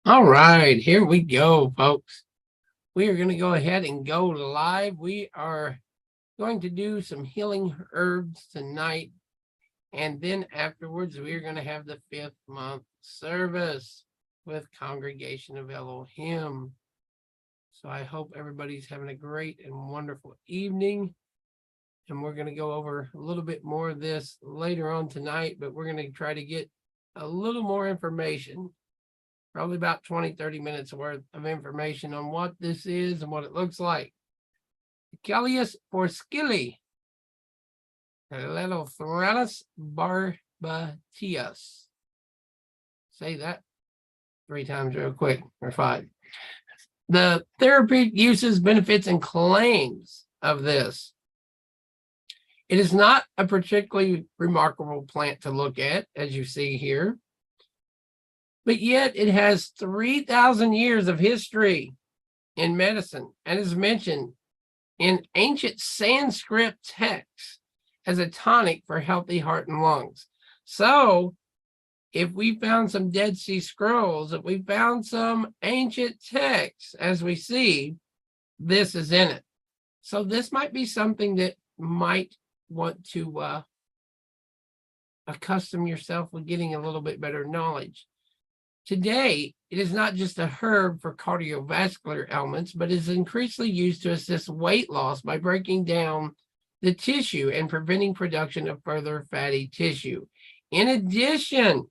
All right, here we go, folks. We are going to go ahead and go live. We are going to do some healing herbs tonight. And then afterwards, we are going to have the 5th month service with Congregation of Elohim. So I hope everybody's having a great and wonderful evening. And we're going to go over a little bit more of this later on tonight, but we're going to try to get a little more information, probably about 20-30 minutes worth of information on what this is and what it looks like. Callius forskilli, Lelothralus barbatius. Say that 3 times real quick, or 5. The therapeutic uses, benefits, and claims of this. It is not a particularly remarkable plant to look at, as you see here, but yet it has 3,000 years of history in medicine and is mentioned in ancient Sanskrit texts as a tonic for healthy heart and lungs. So if we found some Dead Sea Scrolls, if we found some ancient texts, as we see, this is in it. So this might be something that might want to accustom yourself with getting a little bit better knowledge. Today, it is not just a herb for cardiovascular ailments, but is increasingly used to assist weight loss by breaking down the tissue and preventing production of further fatty tissue. In addition,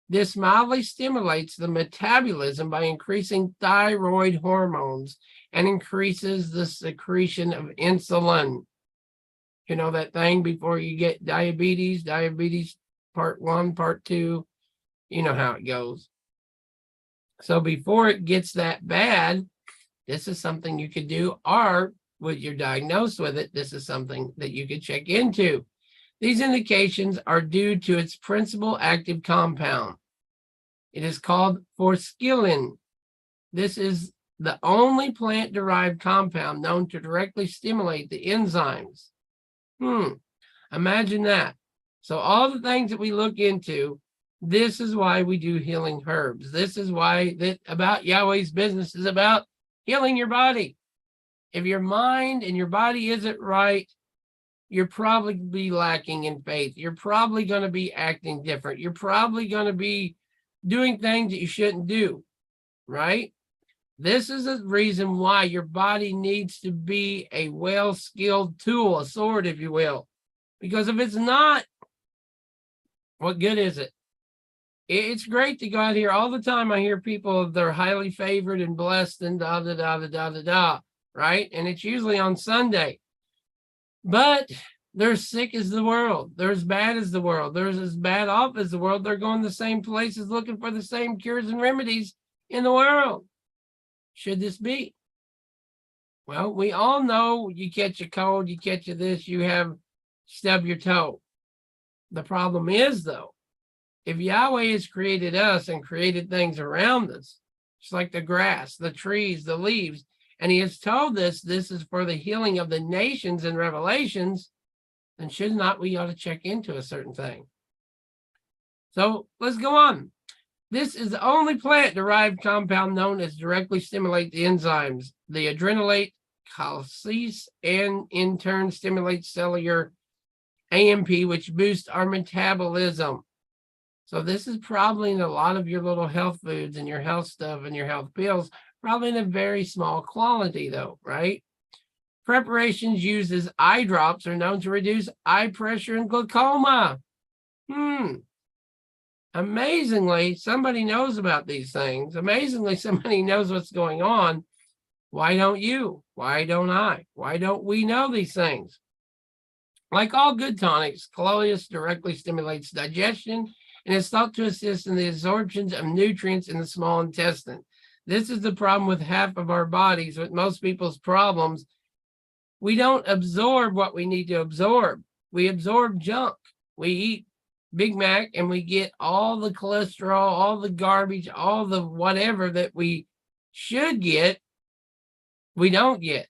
this mildly stimulates the metabolism by increasing thyroid hormones and increases the secretion of insulin. You know that thing before you get diabetes part 1, part 2, you know how it goes. So before it gets that bad, this is something you could do, or when you're diagnosed with it, this is something that you could check into. These indications are due to its principal active compound. It is called forskolin. This is the only plant-derived compound known to directly stimulate the enzymes. Imagine that. So all the things that we look into, this is why we do healing herbs. This is why that about Yahweh's business is about healing your body. If your mind and your body isn't right, you're probably be lacking in faith. You're probably going to be acting different. You're probably going to be doing things that you shouldn't do, right? This is a reason why your body needs to be a well-skilled tool, a sword, if you will. Because if it's not, what good is it? It's great to go out here. All the time I hear people, they're highly favored and blessed and da-da-da-da-da-da-da, right? And it's usually on Sunday. But they're as sick as the world. They're as bad as the world. They're as bad off as the world. They're going the same places looking for the same cures and remedies in the world. Should this be? Well, we all know you catch a cold, you catch a this, you have stub your toe. The problem is, though, if Yahweh has created us and created things around us, just like the grass, the trees, the leaves, and he has told us this is for the healing of the nations in Revelations, then should not we ought to check into a certain thing? So let's go on. This is the only plant-derived compound known as directly stimulate the enzymes, the adrenalate calcese, and in turn stimulates cellular AMP, which boosts our metabolism. So this is probably in a lot of your little health foods and your health stuff and your health pills, probably in a very small quantity though, right? Preparations used as eye drops are known to reduce eye pressure and glaucoma. Amazingly, somebody knows about these things. Amazingly, somebody knows what's going on. Why don't you? Why don't I? Why don't we know these things? Like all good tonics, colloids directly stimulates digestion and is thought to assist in the absorption of nutrients in the small intestine. This is the problem with half of our bodies, with most people's problems. We don't absorb what we need to absorb. We absorb junk. We eat Big Mac and we get all the cholesterol, all the garbage, all the whatever that we should get, we don't get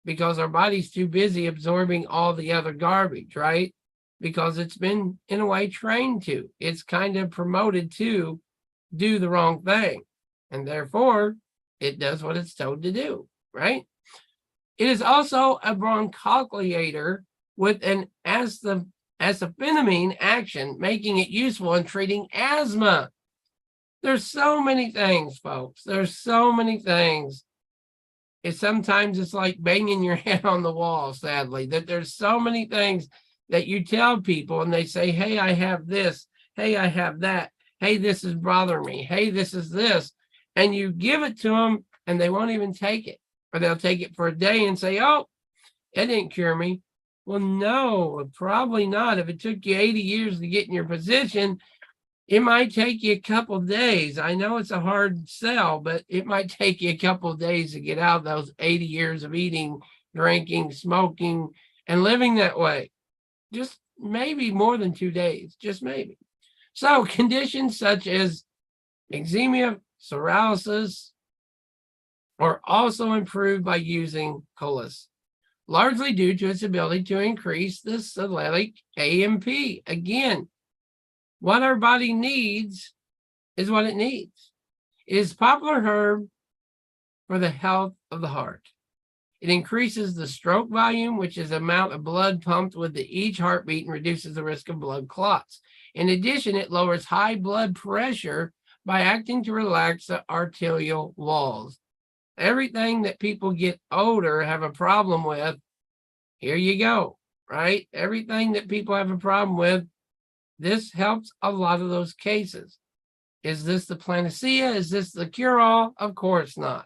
because our body's too busy absorbing all the other garbage, right? Because it's been, in a way, trained to. It's kind of promoted to do the wrong thing. And therefore, it does what it's told to do, right? It is also a bronchodilator with an acetylphenamine action, making it useful in treating asthma. There's so many things, folks. There's so many things. Sometimes it's like banging your head on the wall, sadly, that there's so many things that you tell people and they say, hey, I have this. Hey, I have that. Hey, this is bothering me. Hey, this is this. And you give it to them and they won't even take it. Or they'll take it for a day and say, oh, it didn't cure me. Well, no, probably not. If it took you 80 years to get in your position, it might take you a couple of days. I know it's a hard sell, but it might take you a couple of days to get out of those 80 years of eating, drinking, smoking, and living that way. Just maybe more than 2 days, just maybe. So conditions such as eczema, psoriasis are also improved by using collis, largely due to its ability to increase the cellular AMP. Again, What our body needs is what it needs. It is a popular herb for the health of the heart. It increases the stroke volume, which is the amount of blood pumped with each heartbeat, and reduces the risk of blood clots. In addition, it lowers high blood pressure by acting to relax the arterial walls. Everything that people get older have a problem with, here you go, right? Everything that people have a problem with, this helps a lot of those cases. Is this the panacea? Is this the cure-all? Of course not.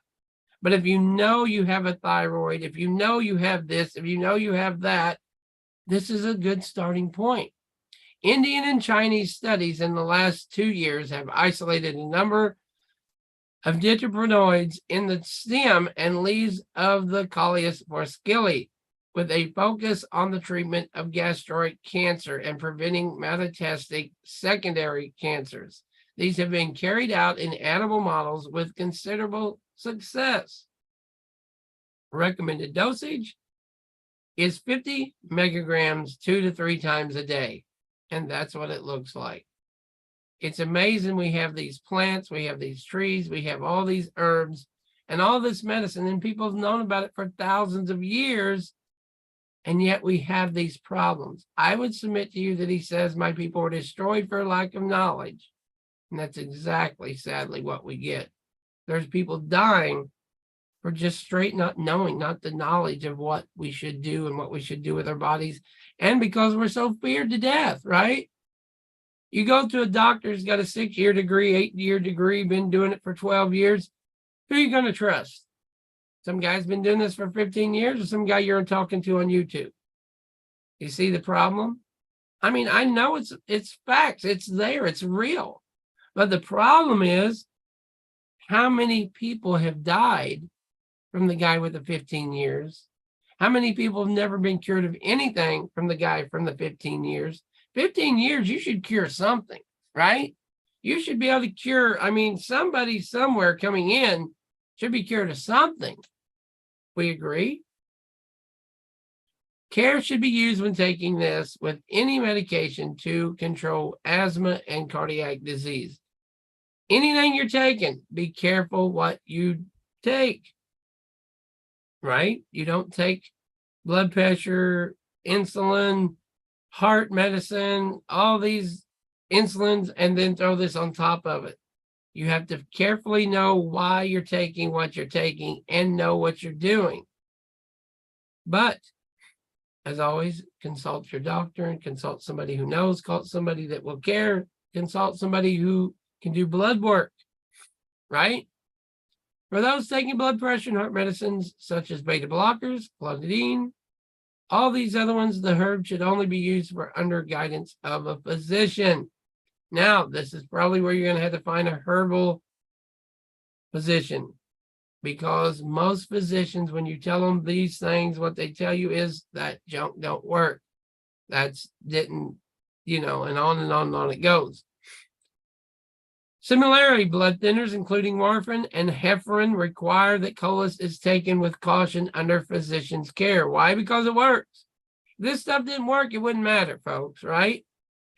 But if you know you have a thyroid, if you know you have this, if you know you have that, this is a good starting point. Indian and Chinese studies in the last 2 years have isolated a number of diterpenoids in the stem and leaves of the Coleus forskilli, with a focus on the treatment of gastric cancer and preventing metastatic secondary cancers. These have been carried out in animal models with considerable success. Recommended dosage is 50 megagrams 2 to 3 times a day. And that's what it looks like. It's amazing. We have these plants, we have these trees, we have all these herbs and all this medicine, and people have known about it for thousands of years. And yet we have these problems. I would submit to you that he says my people were destroyed for lack of knowledge. And that's exactly, sadly, what we get. There's people dying for just straight not knowing, not the knowledge of what we should do and what we should do with our bodies. And because we're so feared to death, right? You go to a doctor who's got a 6-year degree, 8-year degree, been doing it for 12 years. Who are you going to trust? Some guy's been doing this for 15 years or some guy you're talking to on YouTube? You see the problem? I mean, I know it's facts. It's there. It's real. But the problem is, how many people have died from the guy with the 15 years? How many people have never been cured of anything from the guy from the 15 years? 15 years, you should cure something, right? You should be able to cure. I mean, somebody somewhere coming in should be cured of something. We agree? Care should be used when taking this with any medication to control asthma and cardiac disease. Anything you're taking, be careful what you take, right? You don't take blood pressure, insulin, heart medicine, all these insulins, and then throw this on top of it. You have to carefully know why you're taking what you're taking and know what you're doing. But as always, consult your doctor and consult somebody who knows, consult somebody that will care, consult somebody who can do blood work, right? For those taking blood pressure and heart medicines, such as beta blockers, clonidine, all these other ones, the herb should only be used for under guidance of a physician. Now, this is probably where you're going to have to find a herbal physician, because most physicians, when you tell them these things, what they tell you is that junk don't work. That's didn't, and on and on and on it goes. Similarly, blood thinners, including warfarin and heparin, require that Coleus is taken with caution under physician's care. Why? Because it works. If this stuff didn't work, it wouldn't matter, folks, right?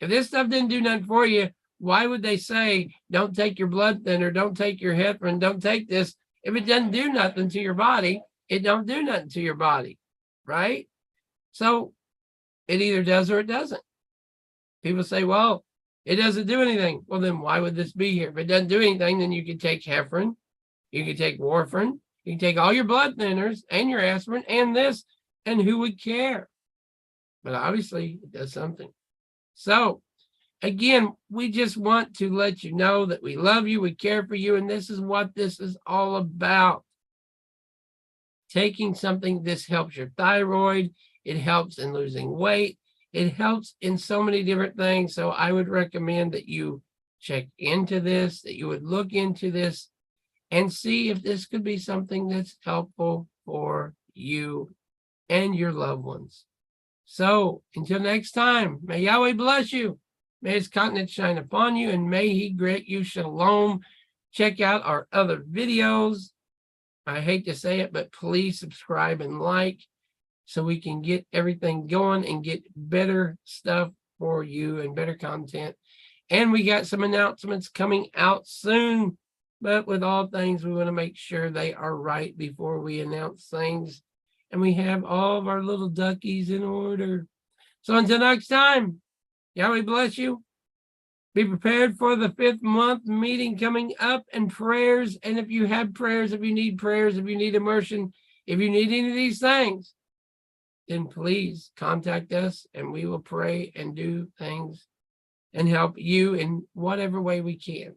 If this stuff didn't do nothing for you, why would they say, don't take your blood thinner, don't take your heparin, don't take this? If it doesn't do nothing to your body, it don't do nothing to your body, right? So it either does or it doesn't. People say, well, it doesn't do anything. Well, then why would this be here? If it doesn't do anything, then you can take heparin, you can take warfarin, you can take all your blood thinners and your aspirin and this, and who would care? But obviously it does something. So again, we just want to let you know that we love you, we care for you, and this is what this is all about. Taking something, this helps your thyroid, it helps in losing weight, it helps in so many different things. So I would recommend that you check into this, that you would look into this and see if this could be something that's helpful for you and your loved ones. So until next time, may Yahweh bless you. May his countenance shine upon you, and may he grant you shalom. Check out our other videos. I hate to say it, but please subscribe and like so we can get everything going and get better stuff for you and better content. And we got some announcements coming out soon. But with all things, we want to make sure they are right before we announce things. And we have all of our little duckies in order. So until next time, Yahweh bless you. Be prepared for the 5th month meeting coming up and prayers. And if you have prayers, if you need prayers, if you need immersion, if you need any of these things, then please contact us and we will pray and do things and help you in whatever way we can.